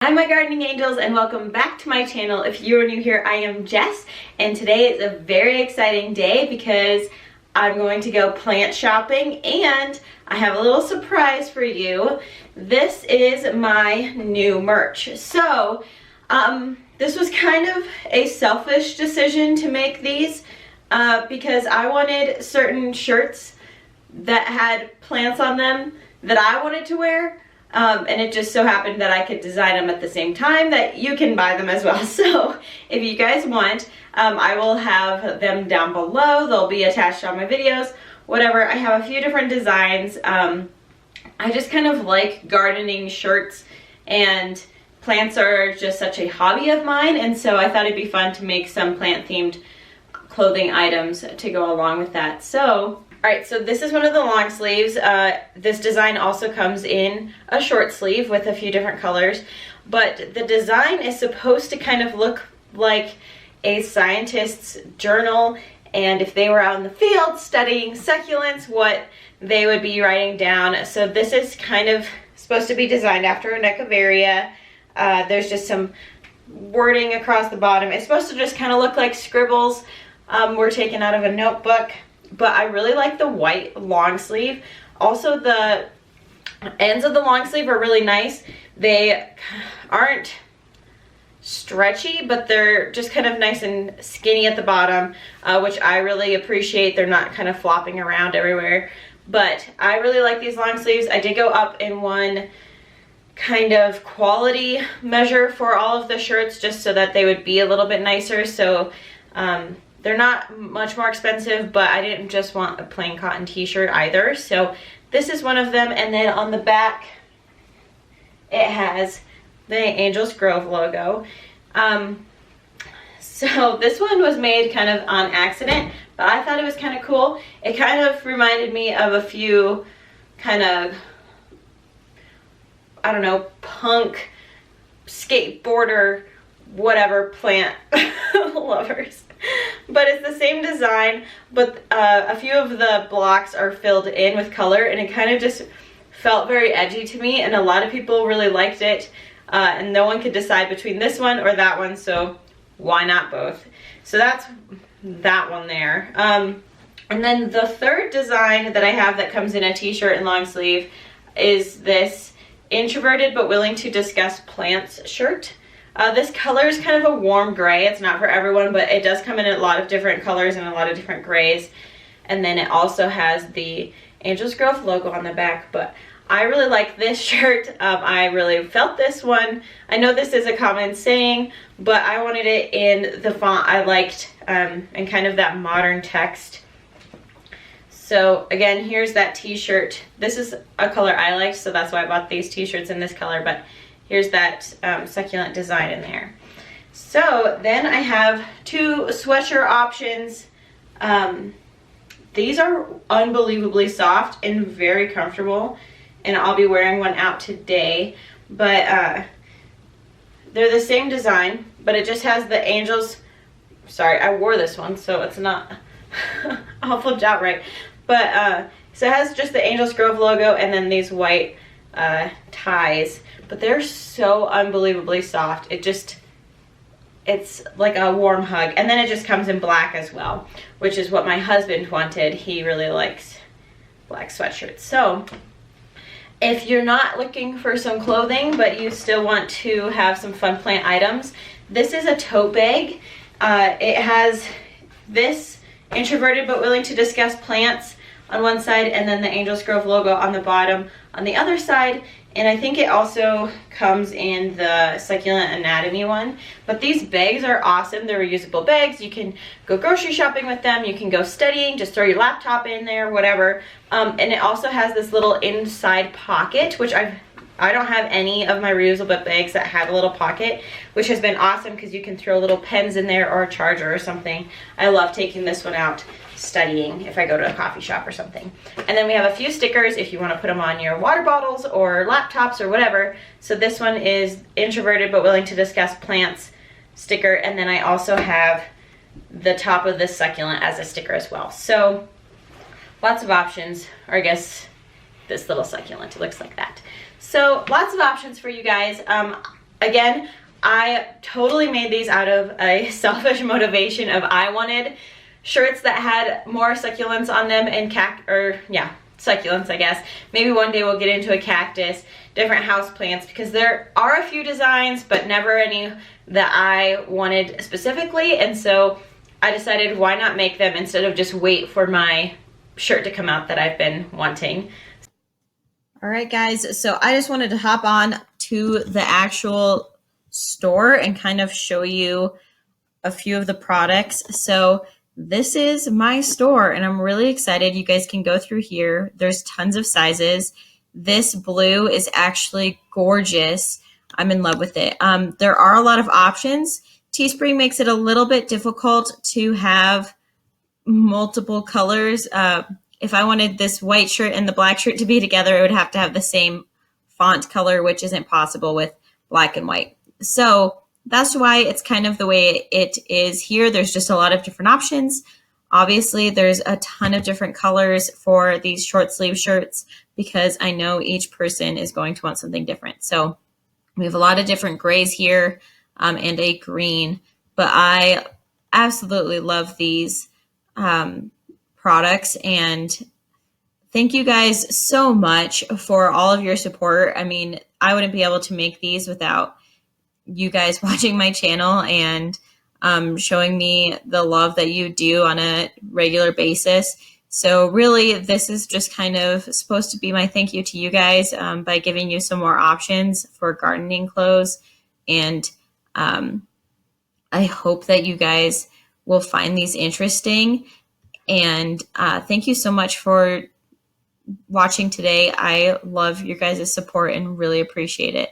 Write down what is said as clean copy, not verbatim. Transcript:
Hi my gardening angels, and welcome back to my channel. If you are new here, I am Jess, and today is a very exciting day because I'm going to go plant shopping and I have a little surprise for you. This is my new merch. So this was kind of a selfish decision to make these because I wanted certain shirts that had plants on them that I wanted to wear. And it just so happened that I could design them at the same time that you can buy them as well. So if you guys want, I will have them down below. They'll be attached on my videos, whatever. I have a few different designs. I just kind of like gardening shirts, and plants are just such a hobby of mine, and so I thought it'd be fun to make some plant themed clothing items to go along with that. So alright, so this is one of the long sleeves. This design also comes in a short sleeve with a few different colors, but the design is supposed to kind of look like a scientist's journal, and if they were out in the field studying succulents, what they would be writing down. So this is kind of supposed to be designed after a Neckavaria. There's just some wording across the bottom. It's supposed to just kind of look like scribbles were taken out of a notebook. But I really like the white long sleeve. Also, the ends of the long sleeve are really nice. They aren't stretchy, but they're just kind of nice and skinny at the bottom, which I really appreciate. They're not kind of flopping around everywhere. But I really like these long sleeves. I did go up in one kind of quality measure for all of the shirts just so that they would be a little bit nicer. So they're not much more expensive, but I didn't just want a plain cotton t-shirt either. So this is one of them, and then on the back it has the Angels Grove logo. So this one was made kind of on accident, but I thought it was kind of cool. It kind of reminded me of a few kind of, I don't know, punk, skateboarder, whatever plant lovers. But it's the same design, but a few of the blocks are filled in with color, and it kind of just felt very edgy to me, and a lot of people really liked it, and no one could decide between this one or that one, so why not both? So that's that one there. And then the third design that I have that comes in a t-shirt and long sleeve is this Introverted but Willing to Discuss Plants shirt. This color is kind of a warm gray. It's not for everyone, but it does come in a lot of different colors and a lot of different grays. And then it also has the Angels Grove logo on the back, but I really like this shirt. I really felt this one. I know this is a common saying, but I wanted it in the font I liked, and kind of that modern text. So again, here's that t-shirt. This is a color I liked, so that's why I bought these t-shirts in this color, but here's that succulent design in there. So then I have two sweatshirt options. These are unbelievably soft and very comfortable, and I'll be wearing one out today. But they're the same design, but it just has the angels. Sorry, I wore this one, so it's not all flipped out right. But so it has just the Angels Grove logo and then these white ties. But they're so unbelievably soft. It's like a warm hug. And then it just comes in black as well, which is what my husband wanted. He really likes black sweatshirts. So if you're not looking for some clothing, but you still want to have some fun plant items, this is a tote bag. It has this Introverted but Willing to Discuss Plants on one side, and then the Angels Grove logo on the bottom on the other side. And I think it also comes in the Succulent Anatomy one. But these bags are awesome. They're reusable bags. You can go grocery shopping with them. You can go studying. Just throw your laptop in there, whatever. And it also has this little inside pocket, which I don't have any of my reusable bags that have a little pocket, which has been awesome because you can throw little pens in there or a charger or something. I love taking this one out studying if I go to a coffee shop or something. And then we have a few stickers if you want to put them on your water bottles or laptops or whatever. So this one is Introverted but Willing to Discuss Plants sticker, and then I also have the top of this succulent as a sticker as well. So lots of options, or I guess this little succulent looks like that. So lots of options for you guys. again, I totally made these out of a selfish motivation of I wanted shirts that had more succulents on them and succulents, I guess. Maybe one day we'll get into a cactus, different house plants, because there are a few designs, but never any that I wanted specifically. And so I decided, why not make them instead of just wait for my shirt to come out that I've been wanting. All right, guys, so I just wanted to hop on to the actual store and kind of show you a few of the products. So this is my store and I'm really excited. You guys can go through here. There's tons of sizes. This blue is actually gorgeous. I'm in love with it. There are a lot of options. Teespring makes it a little bit difficult to have multiple colors. If I wanted this white shirt and the black shirt to be together, it would have to have the same font color, which isn't possible with black and white. So that's why it's kind of the way it is here. There's just a lot of different options. Obviously, there's a ton of different colors for these short sleeve shirts because I know each person is going to want something different. So we have a lot of different grays here and a green, but I absolutely love these products, and thank you guys so much for all of your support. I mean, I wouldn't be able to make these without you guys watching my channel and showing me the love that you do on a regular basis. So really, this is just kind of supposed to be my thank you to you guys by giving you some more options for gardening clothes. And I hope that you guys will find these interesting. And thank you so much for watching today. I love your guys' support and really appreciate it.